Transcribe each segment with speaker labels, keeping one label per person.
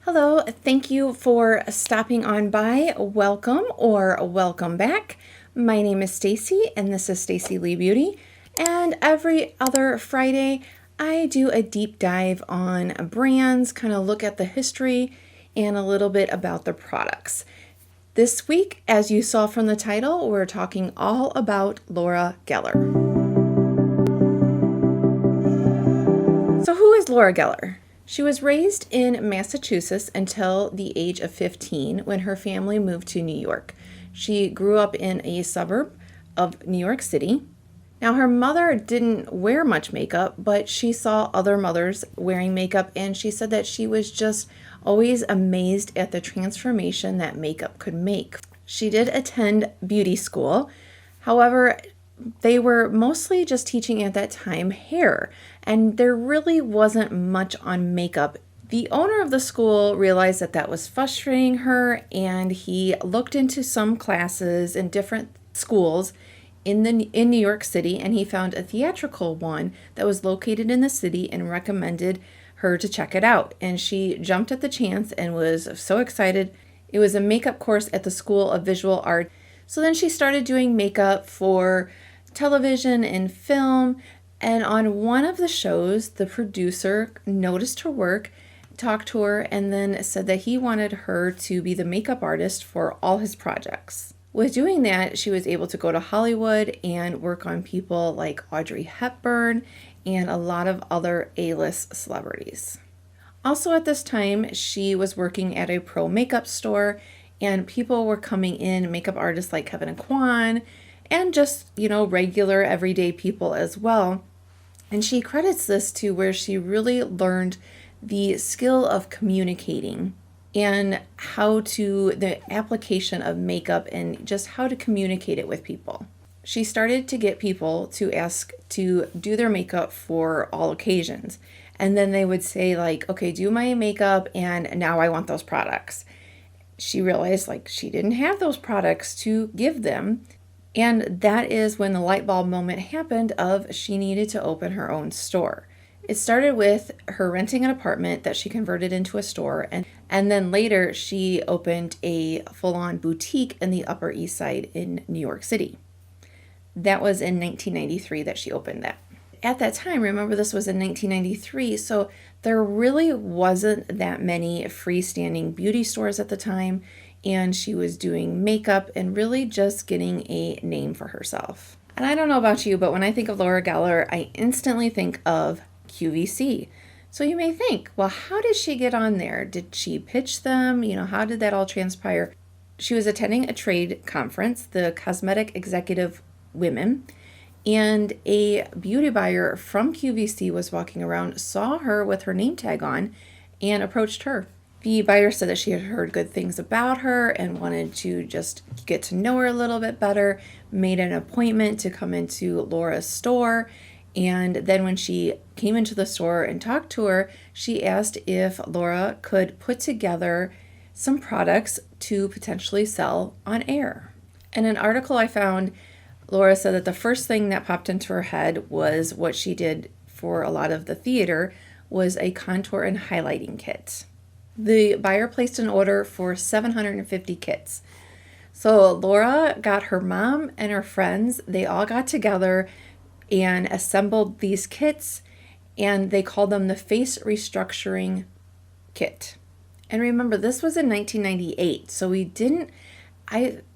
Speaker 1: Hello, thank you for stopping on by. Welcome or welcome back. My name is Staci and this is STACILEA Beauty. And every other Friday, I do a deep dive on brands, kind of look at the history and a little bit about the products. This week, as you saw from the title, we're talking all about Laura Geller. So who is Laura Geller? She was raised in Massachusetts until the age of 15 when her family moved to New York. She grew up in a suburb of New York City. Now, her mother didn't wear much makeup, but she saw other mothers wearing makeup, and she said that she was just always amazed at the transformation that makeup could make. She did attend beauty school. However, they were mostly just teaching at that time hair, and there really wasn't much on makeup. The owner of the school realized that that was frustrating her, and he looked into some classes in different schools in New York City, and he found a theatrical one that was located in the city and recommended her to check it out. And she jumped at the chance and was so excited. It was a makeup course at the School of Visual Art. So then she started doing makeup for television and film, and on one of the shows, the producer noticed her work, talked to her, and then said that he wanted her to be the makeup artist for all his projects. With doing that, she was able to go to Hollywood and work on people like Audrey Hepburn and a lot of other A-list celebrities. Also at this time, she was working at a pro makeup store, and people were coming in, makeup artists like Kevin and Kwan, and just, regular everyday people as well. And she credits this to where she really learned the skill of communicating and the application of makeup and just how to communicate it with people. She started to get people to ask to do their makeup for all occasions. And then they would say like, okay, do my makeup and now I want those products. She realized she didn't have those products to give them. And that is when the light bulb moment happened of she needed to open her own store. It started with her renting an apartment that she converted into a store. And then later she opened a full-on boutique in the Upper East Side in New York City. That was in 1993 that she opened that. At that time, remember this was in 1993, so there really wasn't that many freestanding beauty stores at the time, and she was doing makeup and really just getting a name for herself. And I don't know about you, but when I think of Laura Geller, I instantly think of QVC. So you may think, well, how did she get on there? Did she pitch them? How did that all transpire? She was attending a trade conference, the Cosmetic Executive Women, and a beauty buyer from QVC was walking around, saw her with her name tag on, and approached her. The buyer said that she had heard good things about her and wanted to just get to know her a little bit better, made an appointment to come into Laura's store. And then when she came into the store and talked to her, she asked if Laura could put together some products to potentially sell on air. In an article I found, Laura said that the first thing that popped into her head was what she did for a lot of the theater was a contour and highlighting kit. The buyer placed an order for 750 kits. So Laura got her mom and her friends, they all got together and assembled these kits, and they called them the Face Restructuring Kit. And remember, this was in 1998, so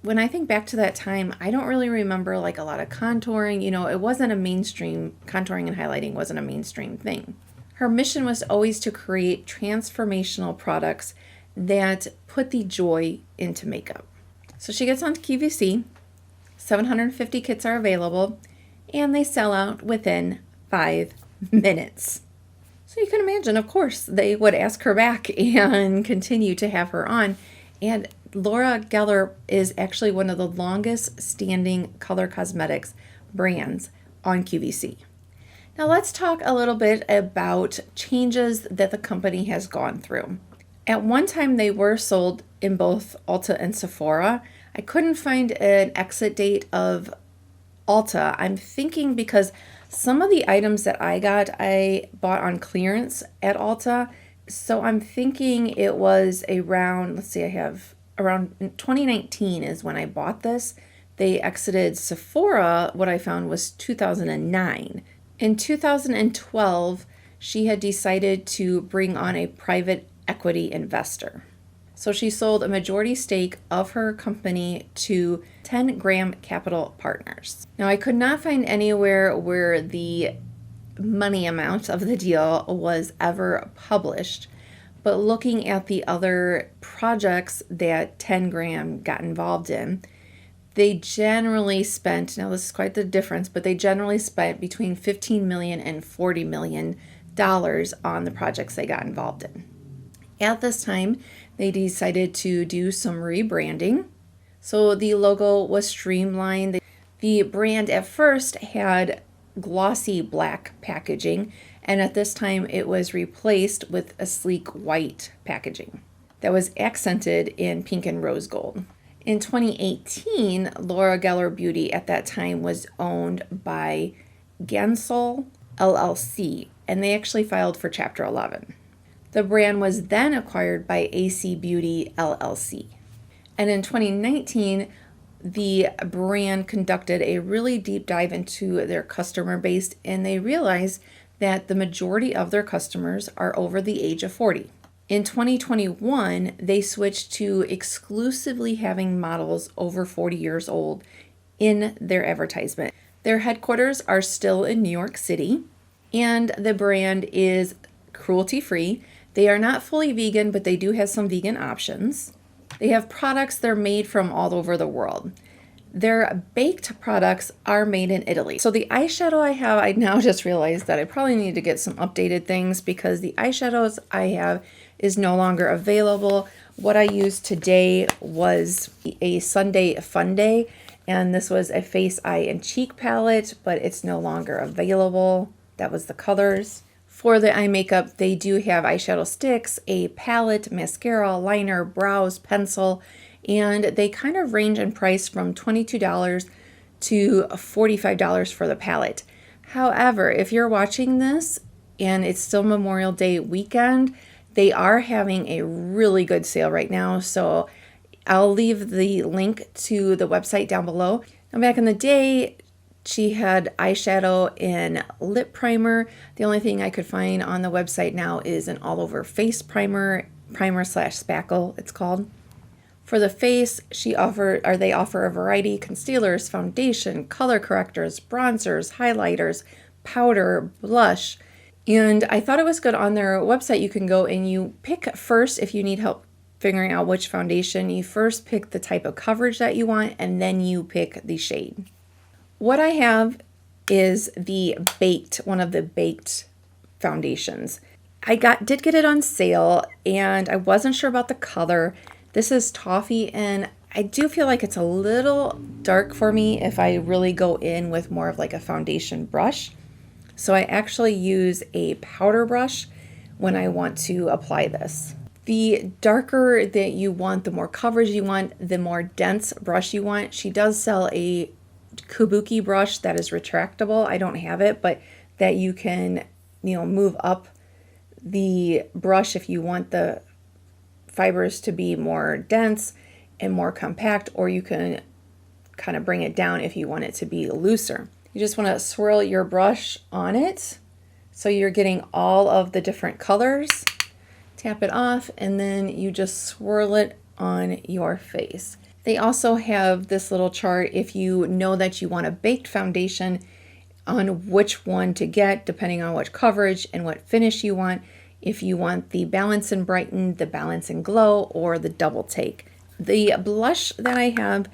Speaker 1: when I think back to that time, I don't really remember a lot of contouring. It wasn't a mainstream, contouring and highlighting wasn't a mainstream thing. Her mission was always to create transformational products that put the joy into makeup. So she gets on QVC, 750 kits are available, and they sell out within 5 minutes. So you can imagine, of course, they would ask her back and continue to have her on. And Laura Geller is actually one of the longest standing color cosmetics brands on QVC. Now let's talk a little bit about changes that the company has gone through. At one time they were sold in both Ulta and Sephora. I couldn't find an exit date of Ulta. I'm thinking because some of the items that I bought on clearance at Ulta So I'm thinking it was around, let's see, I have around 2019 is when I bought this. They exited Sephora, what I found was 2009. In 2012, she had decided to bring on a private equity investor. So she sold a majority stake of her company to 10 Gram Capital Partners. Now, I could not find anywhere where the money amount of the deal was ever published, but looking at the other projects that 10 Gram got involved in, they generally spent, now this is quite the difference, but they generally spent between $15 million and $40 million on the projects they got involved in. At this time, they decided to do some rebranding. So the logo was streamlined. The brand at first had glossy black packaging, and at this time it was replaced with a sleek white packaging that was accented in pink and rose gold. In 2018, Laura Geller Beauty at that time was owned by Gansol LLC, and they actually filed for Chapter 11. The brand was then acquired by AC Beauty LLC. And in 2019, the brand conducted a really deep dive into their customer base, and they realized that the majority of their customers are over the age of 40. In 2021, they switched to exclusively having models over 40 years old in their advertisement. Their headquarters are still in New York City, and the brand is cruelty-free. They are not fully vegan, but they do have some vegan options. They have products that are made from all over the world. Their baked products are made in Italy. So the eyeshadow I have, I now just realized that I probably need to get some updated things because the eyeshadows I have is no longer available. What I used today was a Sunday Fun Day, and this was a face, eye, and cheek palette, but it's no longer available. That was the colors. For the eye makeup, they do have eyeshadow sticks, a palette, mascara, liner, brows, pencil, and they kind of range in price from $22 to $45 for the palette. However, if you're watching this and it's still Memorial Day weekend, they are having a really good sale right now, so I'll leave the link to the website down below. Now, back in the day, she had eyeshadow and lip primer. The only thing I could find on the website now is an all-over face primer slash spackle, it's called. For the face, they offer a variety: concealers, foundation, color correctors, bronzers, highlighters, powder, blush. And I thought it was good on their website. You can go and you pick first, if you need help figuring out which foundation, you first pick the type of coverage that you want, and then you pick the shade. What I have is one of the baked foundations. I did get it on sale, and I wasn't sure about the color. This is Toffee, and I do feel like it's a little dark for me if I really go in with more of like a foundation brush. So I actually use a powder brush when I want to apply this. The darker that you want, the more coverage you want, the more dense brush you want. She does sell a kabuki brush that is retractable. I don't have it, but that you can, move up the brush if you want the fibers to be more dense and more compact, or you can kind of bring it down if you want it to be looser. You just want to swirl your brush on it so you're getting all of the different colors. Tap it off, and then you just swirl it on your face. They also have this little chart if you know that you want a baked foundation on which one to get depending on what coverage and what finish you want. If you want the Balance and Brighten, the Balance and Glow, or the Double Take. The blush that I have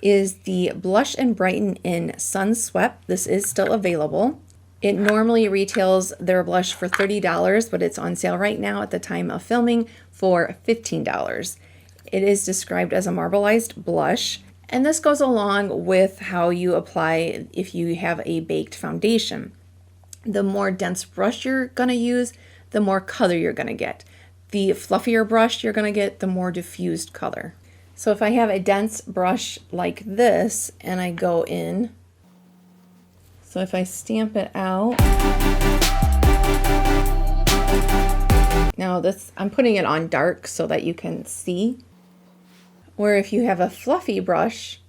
Speaker 1: is the Blush and Brighten in Sun Swept. This is still available. It normally retails their blush for $30, but it's on sale right now at the time of filming for $15. It is described as a marbleized blush, and this goes along with how you apply if you have a baked foundation. The more dense brush you're going to use, the more color you're going to get. The fluffier brush you're going to get, the more diffused color. So if I have a dense brush like this and I go in, so if I stamp it out, Now this, I'm putting it on dark so that you can see. Where if you have a fluffy brush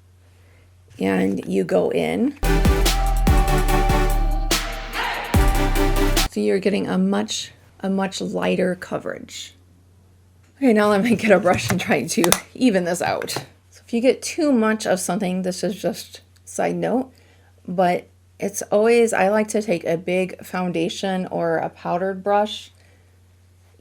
Speaker 1: and you go in, so you're getting a much lighter coverage. Okay, now let me get a brush and try to even this out. So if you get too much of something, this is just side note, but it's always, I like to take a big foundation or a powdered brush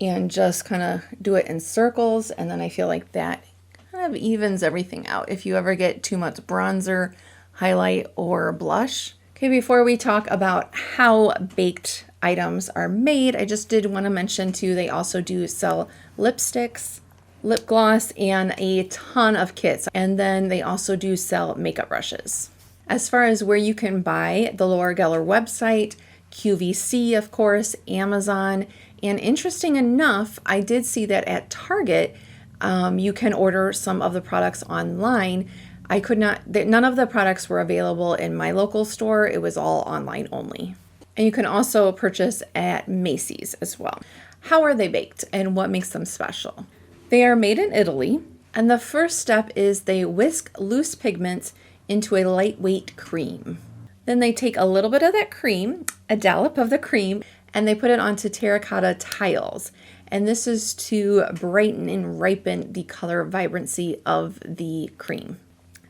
Speaker 1: and just kind of do it in circles, and then I feel like that kind of evens everything out if you ever get too much bronzer, highlight, or blush. Okay, before we talk about how baked items are made, I just did want to mention too, they also do sell lipsticks, lip gloss, and a ton of kits. And then they also do sell makeup brushes. As far as where you can buy, the Laura Geller website, QVC, of course, Amazon, and interesting enough, I did see that at Target, you can order some of the products online. I could not, none of the products were available in my local store. It was all online only. And you can also purchase at Macy's as well. How are they baked and what makes them special? They are made in Italy, and the first step is they whisk loose pigments into a lightweight cream. Then they take a little bit of that cream, a dollop of the cream, and they put it onto terracotta tiles. And this is to brighten and ripen the color vibrancy of the cream.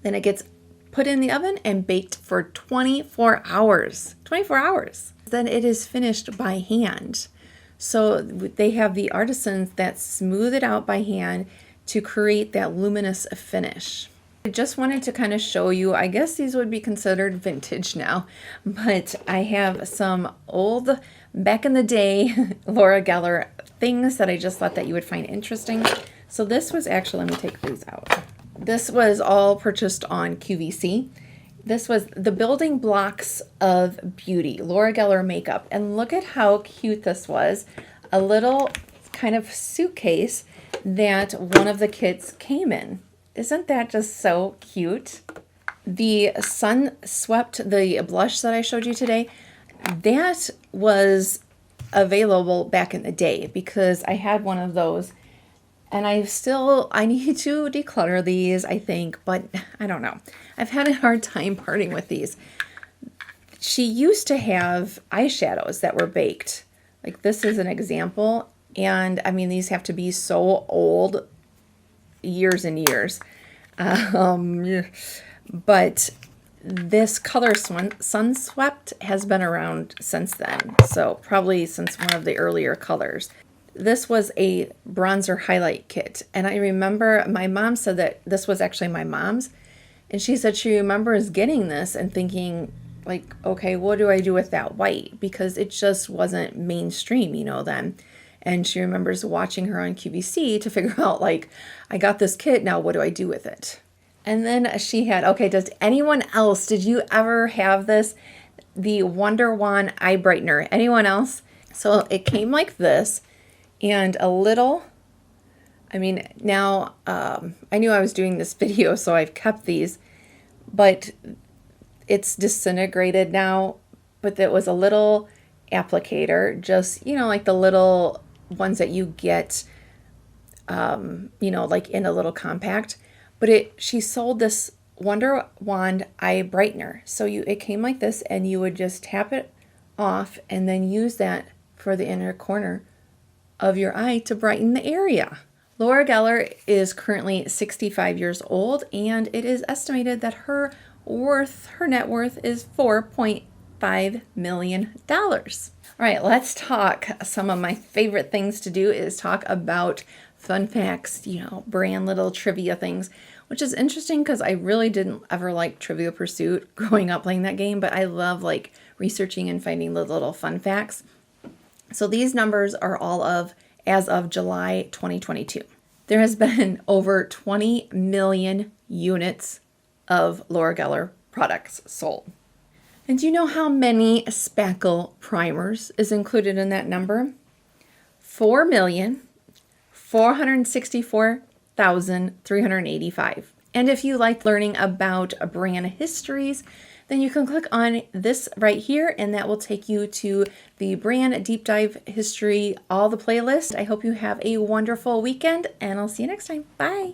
Speaker 1: Then it gets put in the oven and baked for 24 hours. 24 hours. Then it is finished by hand. So they have the artisans that smooth it out by hand to create that luminous finish. I just wanted to kind of show you, I guess these would be considered vintage now, but I have some old, back in the day, Laura Geller things that I just thought that you would find interesting. So this was actually, let me take these out. This was all purchased on QVC. This was the building blocks of beauty, Laura Geller makeup. And look at how cute this was. A little kind of suitcase that one of the kits came in. Isn't that just so cute? The Sun Swept, the blush that I showed you today, that was available back in the day because I had one of those. And I need to declutter these, I think, but I don't know. I've had a hard time parting with these. She used to have eyeshadows that were baked. Like this is an example. And I mean, these have to be so old, years and years. But this color Sun Swept has been around since then. So probably since one of the earlier colors. This was a bronzer highlight kit. And I remember my mom said that this was actually my mom's. And she said she remembers getting this and thinking like, okay, what do I do with that white? Because it just wasn't mainstream, you know, then. And she remembers watching her on QVC to figure out like, I got this kit, now what do I do with it? And then she had, okay, did you ever have this? The Wonder One Eye Brightener. Anyone else? So it came like this. And a little, I mean, now I knew I was doing this video, so I've kept these, but it's disintegrated now. But there was a little applicator, just, you know, like the little ones that you get, you know, like in a little compact. But she sold this Wonder One Eye Brightener. So it came like this, and you would just tap it off and then use that for the inner corner of your eye to brighten the area. Laura Geller is currently 65 years old, and it is estimated that her net worth is $4.5 million. All right, let's talk. Some of my favorite things to do is talk about fun facts, you know, brand little trivia things, which is interesting because I really didn't ever like Trivia Pursuit growing up playing that game, but I love like researching and finding the little fun facts. So these numbers are all as of July 2022. There has been over 20 million units of Laura Geller products sold. And do you know how many spackle primers is included in that number? 4,464,385. And if you like learning about brand histories, then you can click on this right here, and that will take you to the brand deep dive history, all the playlist. I hope you have a wonderful weekend, and I'll see you next time. Bye.